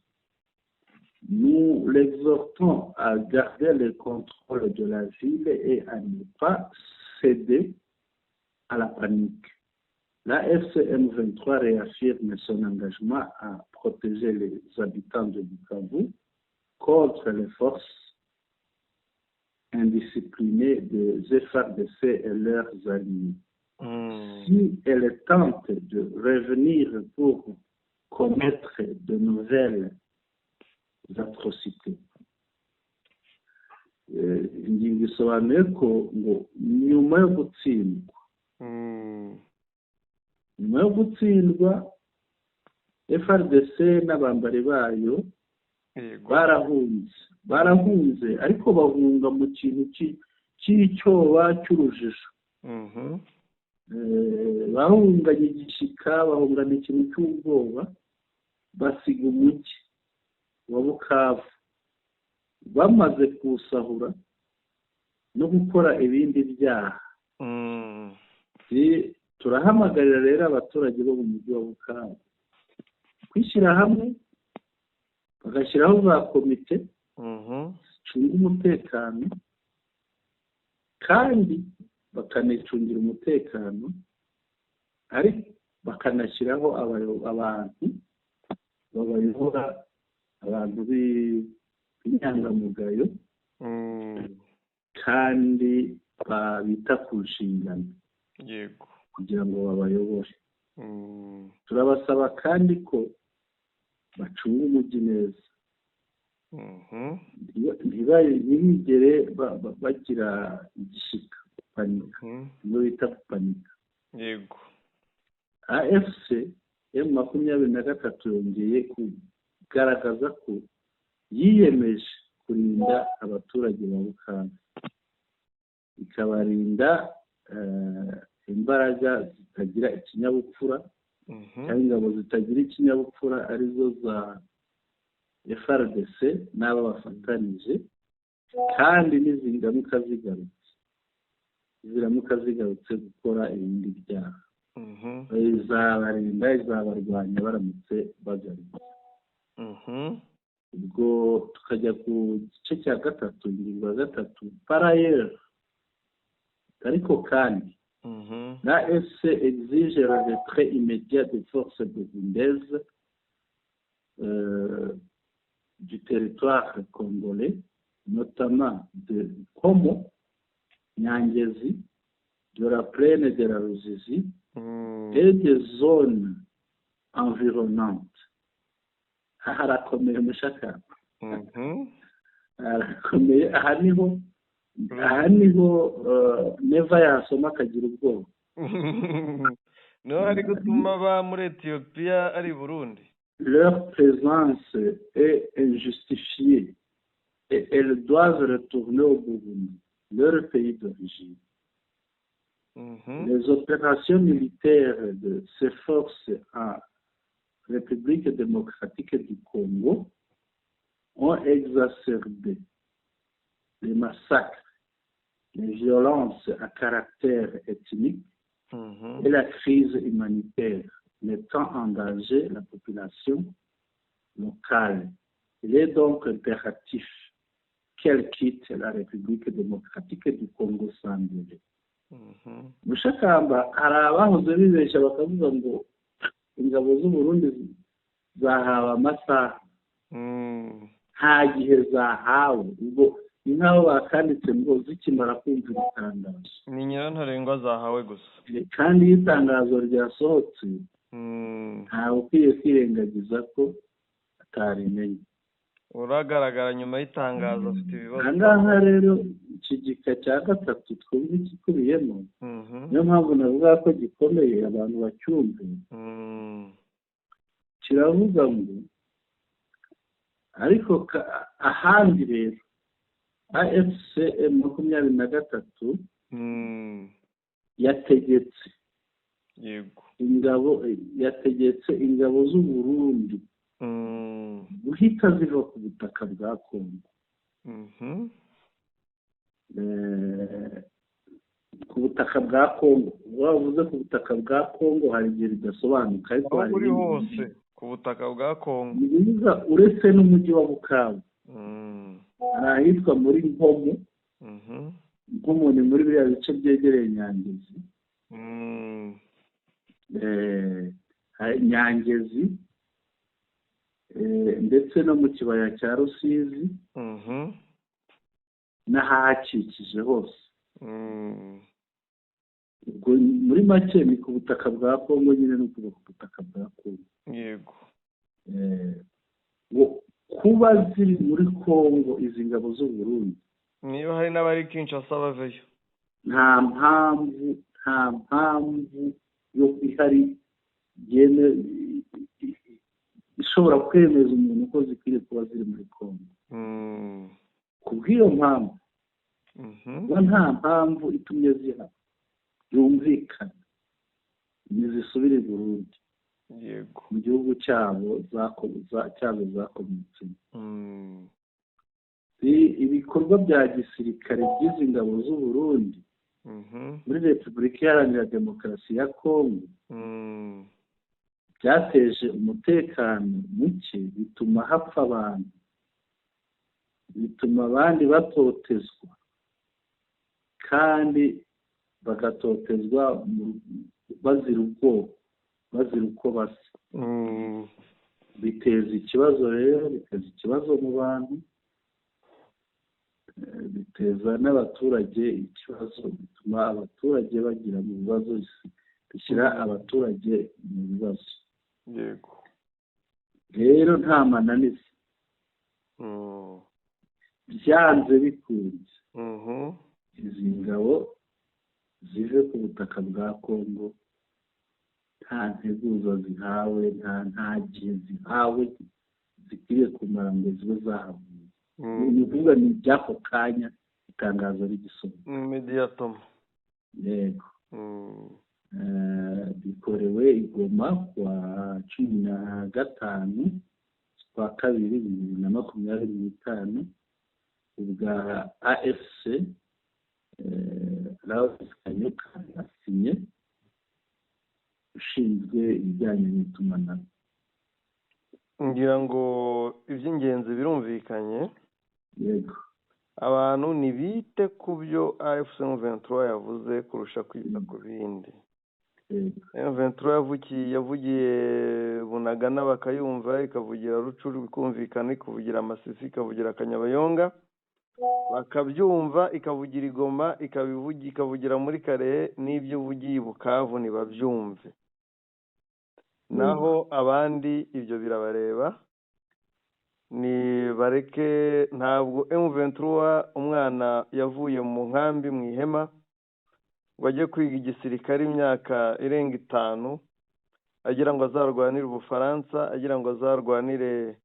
Nous l'exhortons à garder le contrôle de la ville et à ne pas céder à la panique. La FCM 23 réaffirme son engagement à protéger les habitants de Bukavu contre les forces indisciplinées des FARDC et leurs alliés. Si elles tentent de revenir pour commettre de nouvelles atrocités, ingingo isobanuye ko ngo nyuma yo gutsindwa FARDC n'abambari bayo barahunze ariko bahunga mu kintu cy'icyoba cy'urujijo. Bahunganye igishika, bahungana ikintu cy'ubwoba, basiga umujyi wa Bukavu bamaze kuwusahura no gukora ibindi byaha. Turahamagarira rero abaturage bo mu mujyi wa Bukavu kwishyira hamwe, bagashyiraho za komite zicunga umutekano kandi bakanicungira umutekano, ariko bakanashyiraho abantu babayobora, abantu b'inyangamugayo kandi bita ku nshingano kugira ngo babayobore. Turabasaba kandi ko bacunga umujyi neza, ntibigere bagira igishika, panika, niyo bita panika. AFC M23 yongeye kugaragaza ko yiyemeje kurinda abaturage ba Bukavu, ikabarinda imbaraga zitagira ikinyabupfura cyangwa ingabo zitagira ikinyabupfura arizo za FARDC n'abo bafatanije, kandi ziramuka zigarutse gukora ibindi byaha, izabarinda, izabarwanya baramutse bagarutse. Ubwo tukajya ku gice cya gatatu, ingingo ya gatatu, parayeri ariko kandi la FC exige le retrait immédiat des forces burundaises du territoire congolais, notamment de Komo, Nyangezi, de la plaine de la Ruzizi et des zones environnantes. Harakomeye mushaka. Harakomeye, aha niho neva yasoma akagira ubwoba. No hari gutuma ba muri Ethiopia ari Burundi. Leur présence est injustifiée et elles doivent retourner au Burundi, leur pays d'origine. Les opérations militaires de ces forces en République démocratique du Congo ont exacerbé les massacres, les violences à caractère ethnique et la crise humanitaire, mettant en danger la population locale. Il est donc impératif qu'elle quitte la République démocratique du Congo sans délai. Mushakamba, hari abahoze bibeshya bakavuga ngo ingabo z'u Burundi zahawe amasaha, nta gihe zahawe, ubwo ni nk'aho bakanditse ngo zikimara kumva itangazo. Ni nyirantarengwa zahawe gusa, kandi iyo itangazo ryasohotse ntawe ukwiye kwirengagiza ko atarimenye. Uragaragara nyuma y'itangazo afite ibibazo. Ahangaha rero iki gika cya gatatu twumva ikikubiyemo, niyo mpamvu navuga ko gikomeye abantu bacyumve. Kiravuga ngo ariko ahandi rero AFCM 23 Mm. yategetse Yego. yategetse ingabo z'u Burundi guhita ziva ku butaka bwa Kongo. Ku butaka bwa Kongo, wavuze ku butaka bwa Kongo hari igihe bidasobanuka, ariko aho uri hose ku butaka bwa Kongo, ni byiza uretse n'umujyi wa Bukavu. Hari ahitwa muri Nkomo. Nkomo ni muri biriya bice byegereye Nyangezi. Nyangezi ndetse no mu kibaya cya Rusizi n'ahakikije hose. Ubwo muri make ni ku butaka bwa Kongo nyine, no kuva ku butaka bwa Kongo. Yego. Kuba ziri muri Kongo izi ngabo z'u Burundi, niba hari n'abari Kinshasa baveyo, nta mpamvu yo ihari ishobora kwemeza umuntu ko zikwiriye kuba ziri muri Kongo. Ku bw'iyo mpamvu nta mpamvu itumye zihaba yumvikana nizisubire i Burundi. Yego. Mu gihugu cyabo zakomutsemo. Ibikorwa bya gisirikare by'izi ngabo z'u Burundi muri Repubulika Iharanira Demokarasi ya Kongo byateje umutekano muke, bituma hapfa abantu, bituma abandi batotezwa, kandi bagatotezwa bazira ubwoko, bazira uko basa. Biteza ikibazo rero, biteza ikibazo mu bantu, biteza n'abaturage ikibazo, bituma abaturage bagira mu bibazo, bishyira abaturage mu bibazo. Yego. Rero nta mananiza, byanze bikunze izi ngabo zive ku butaka bwa Kongo, nta nteguza zihawe, nta gihe zihawe zikwiriye kumara ngo zibe zahavuye. Ni ukuvuga ni iby'ako kanya itangazo rigisohoka. Mediatoma. Yego. Bikorewe i Goma kuwa 15/2/2025 ubwa AFC Laurent Kanyuka asinye, ushinzwe ibijyanye n'itumanaho. Ngira ngo iby'ingenzi birumvikanye. Yego. Abantu ntibite ku byo AFC M23 yavuze kurusha kwita ku bindi. M23 yavugiye Bunagana bakayumva, ikavugira Rucuru bikumvikana, ikavugira Masisi, ikavugira Kanyabayonga bakabyumva, ikavugira i Goma, ikavugira muri Kare, n'ibyo uvugiye Bukavu ntibabyumve. Naho abandi ibyo birabareba, ni bareke. Ntabwo M23 umwana yavuye mu nkambi mu ihema ngo ajye kwiga igisirikare imyaka irenga 5 agira ngo azarwanire Ubufaransa, agira ngo azarwanire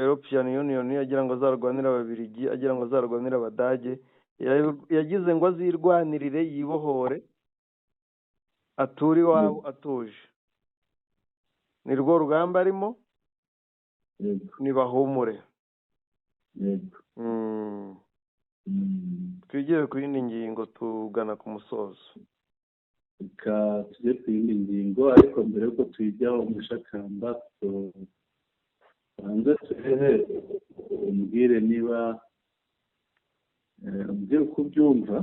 European Union, agira ngo azarwanire Ababiligi, agira ngo azarwanire Abadage. Yagize ngo azirwanirire yibohore, aturi iwabo atuje. Ni rwo rugamba arimo, nibahumure. Twigire ku yindi ngingo tugana ku musozo. Reka tujye ku yindi ngingo, ariko mbere yuko tuyijyaho umushakamba, banza turebe umbwire niba umbwire uko ubyumva.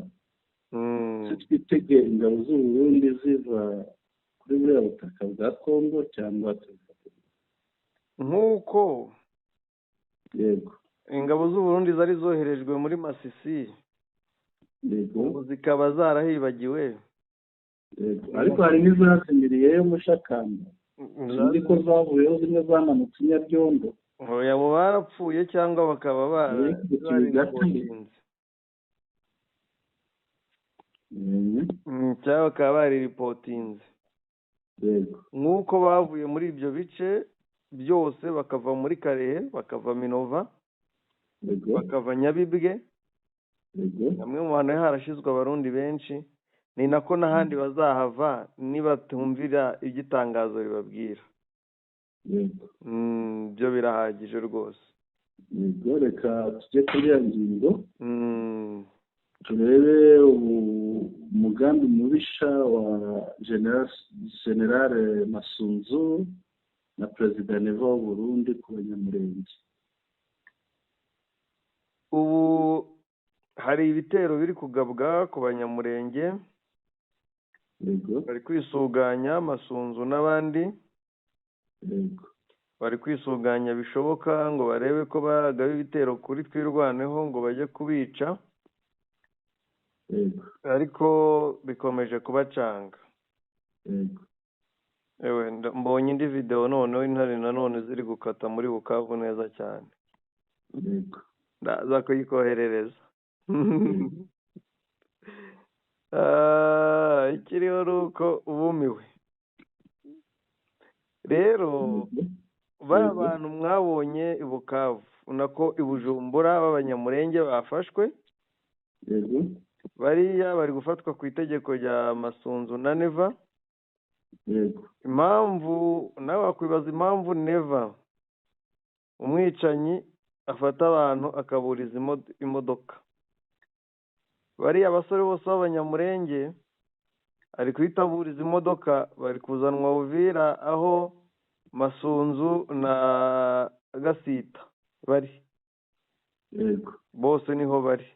Twitege ingabo z'u Burundi ziva kuri buriya butaka bwa Kongo cyangwa nk'uko yego ingabo z'u Burundi zari zoherejwe muri Masisi, yego zikaba zarahibagiwe. Ariko hari n'izazimiriyeyo mushakamba, uzi ko zavuyeho zimwe zamanutse i Nyabyondo. Oya, bo barapfuye cyangwa bakaba bararipotinze, cyangwa bakaba bariripotinze. Nk'uko bavuye muri ibyo bice byose, bakava muri Karehe, bakava Minova, bakava Nyabibwe, hamwe mu hantu harashyizwe abarundi benshi, ni nako n'ahandi bazahava nibatumvira iby'itangazo ribabwira. Byo birahagije rwose. Reka tujye kuri ya ngingo turebe umugambi mubisha wa generale Masunzu na perezida Neva w'u Burundi ku banyamurenge. Ubu hari ibitero biri kugabwa ku banyamurenge, bari kwisuganya Masunzu n'abandi, bari kwisuganya bishoboka ngo barebe ko bagaba ibitero kuri Twirwaneho ngo bajye kubica, ariko bikomeje kubacanga. Ewe mbonye indi video noneho intare nanone ziri gukata muri Bukavu neza cyane, ndaza kuyikoherereza. Ikiriho ari uko bumiwe rero. Ba bantu mwabonye i Bukavu nako i Bujumbura b'abanyamurenge bafashwe, bariya bari gufatwa ku itegeko rya Masunzu na Neva. Impamvu nawe wakwibaza impamvu Neva umwicanyi afata abantu akaburiza imodoka. Bariya abasore bose b'abanyamurenge ari kuhitaburiza imodoka, bari kuzanwa Uvira aho Masunzu na Gasita bari, bose niho bari.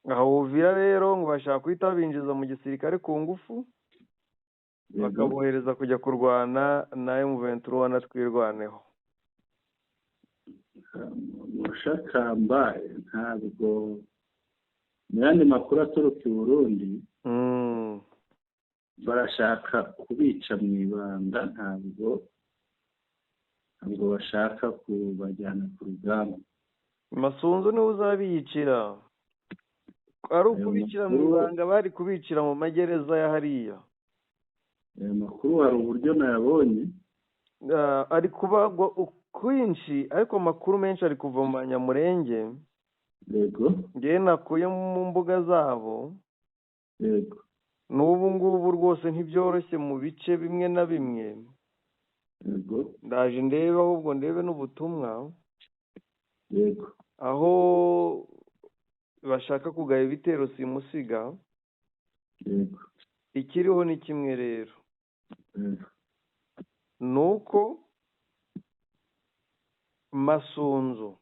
Aho Uvira rero ngo bashaka kuhita binjiza mu gisirikare ku ngufu, bakabohereza kujya kurwana na M23 na Twirwaneho. Mushakamba ntabwo n'andi makuru aturuka i Burundi barashaka kubica mu ibanga, ntabwo bashaka kubajyana ku rugamba. Masunzu niwe uzabiyicira, ari ukubicira mu ibanga, bari kubicira mu magereza ya hariya. Aya makuru hari uburyo nayabonye, ari kubagwa kwinshi, ariko amakuru menshi ari kuva mu banyamurenge. Ngewe nakuye mu mbuga zabo. N'ubu ngubu rwose ntibyoroshye mu bice bimwe na bimwe. Ndaje ndebe, ahubwo ndebe n'ubutumwa aho bashaka kugaba ibitero simusiga. Ikiriho ni kimwe rero, nuko Masunzu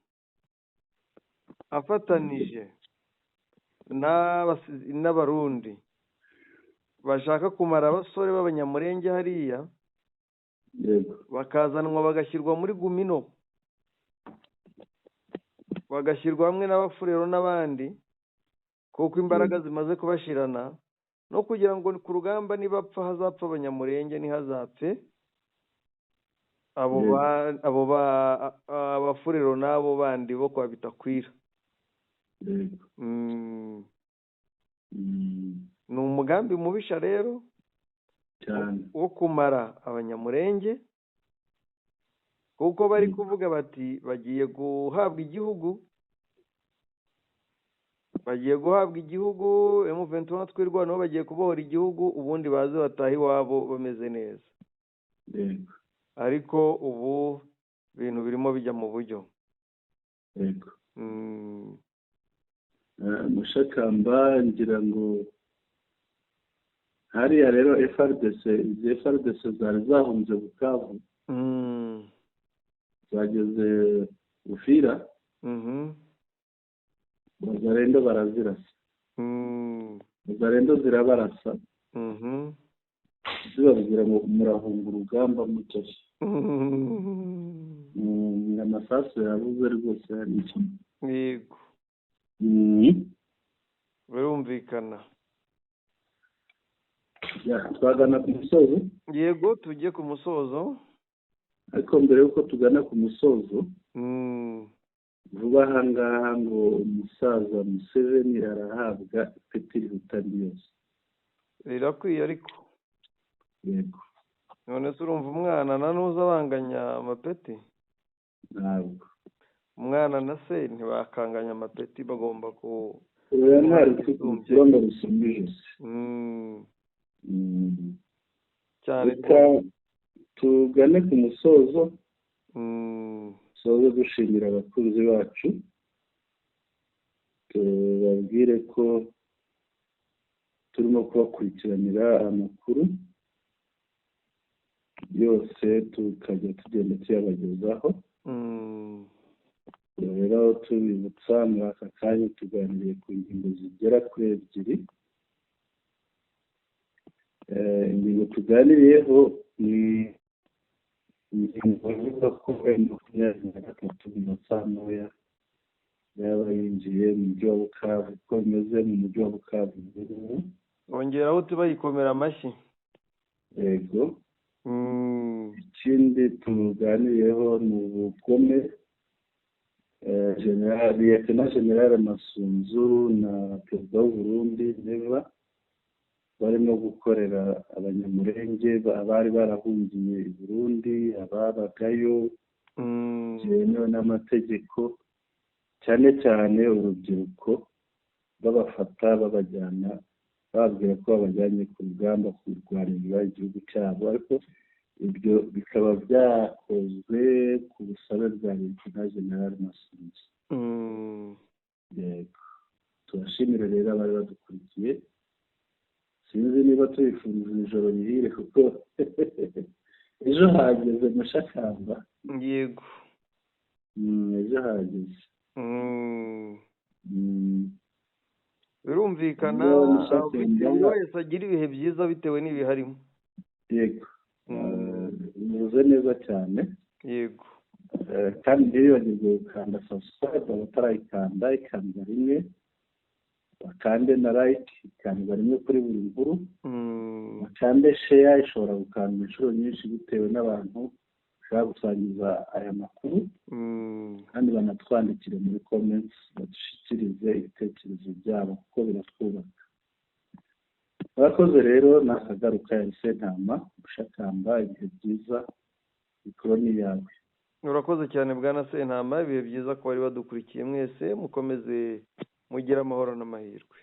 afatanije n'abarundi bashaka kumara abasore b'abanyamurenge hariya, bakazanwa bagashyirwa muri Gumino, bagashyirwa hamwe n'abafurero n'abandi, kuko imbaraga zimaze kubashirana, no kugira ngo ku rugamba nibapfa hazapfa abanyamurenge ntihazapfe abafurero n'abo bandi bo kwa Bitakwira. Ni umugambi mubisha rero wo kumara abanyamurenge, kuko bari kuvuga bati bagiye guhabwa igihugu, M23 Twirwaneho bagiye kubohora igihugu, ubundi baze bataha iwabo bameze neza. Ariko ubu ibintu birimo bijya mu buryo. Mushakamba ngira ngo hariya rero FRDC zari zahunze Bukavu, zageze Uvira, Bazarendo barazirasa, Bazarendo zirabarasa, zibabwira ngo murahunga urugamba mutose. Amasasu yavuze rwose hari iki. Yego, birumvikana. Twagana ku musozo. Yego, tujye ku musozo. Ariko mbere yuko tugana ku musozo, vuba aha ngaha ngo umusaza Museveni arahabwa ipeti ritari yose. Rirakwiye ariko. Yego. None se urumva umwana na nuza banganya amapeti? Ntabwo. umwana na se ntibakanganya amapeti, bagomba ku oya ntari kuronda rusumba ijosi. cyane reka tugane ku musozo dushimira abakunzi bacu, tubabwire ko turimo kubakurikiranira amakuru yose tukajya tugenda tuyabagezaho. rero tubibutsa muri aka kanya tuganiriye ku ngingo zigera kuri ebyiri. ingingo tuganiriyeho ni ingingo ivuga ko M23 mu masaha moya yaba yinjiye mu mujyi wa Bukavu, uko bimeze mu mujyi wa Bukavu. bongeraho tubayikomera amashyi. yego. ikindi tuganiriyeho ni ubugome Lieutenant General Masunzu na Perezida w'u Burundi Neva barimo gukorera abanyamurenge abari barahungiye i Burundi, ababagayo byemewe n'amategeko, cyane cyane urubyiruko, babafata babajyana, bababwira ko babajyanye ku rugamba kurwanirira igihugu cyabo, ariko ibyo bikaba byakozwe ku busabe bwa Lieutenant General Masunzu. yego. Turashimira rero abari badukurikiye, sinzi niba tubifuriza ijoro rihire kuko ejo hageze Mushakamba. yego. ejo hageze. birumvikana buri wese agira ibihe byiza bitewe n'ibiharimo. yego. bivuze neza cyane. yego. kandi ntibibagirwe gukanda subscribe abatarayikanda, ikanda rimwe, bakande na like, ikandwa rimwe kuri buri nkuru, bakande share, ishobora gukandwa inshuro nyinshi bitewe n'abantu bashaka gusangiza aya makuru, kandi banatwandikire muri comments badushyikirize ibitekerezo byabo kuko biratwubaka. Murakoze rero, nakagaruka ya Sentama Mushakamba, ibihe byiza, mikoro ni yawe. urakoze cyane bwana Sentama, ibihe byiza ko bari badukurikiye mwese, mukomeze mugire amahoro n'amahirwe.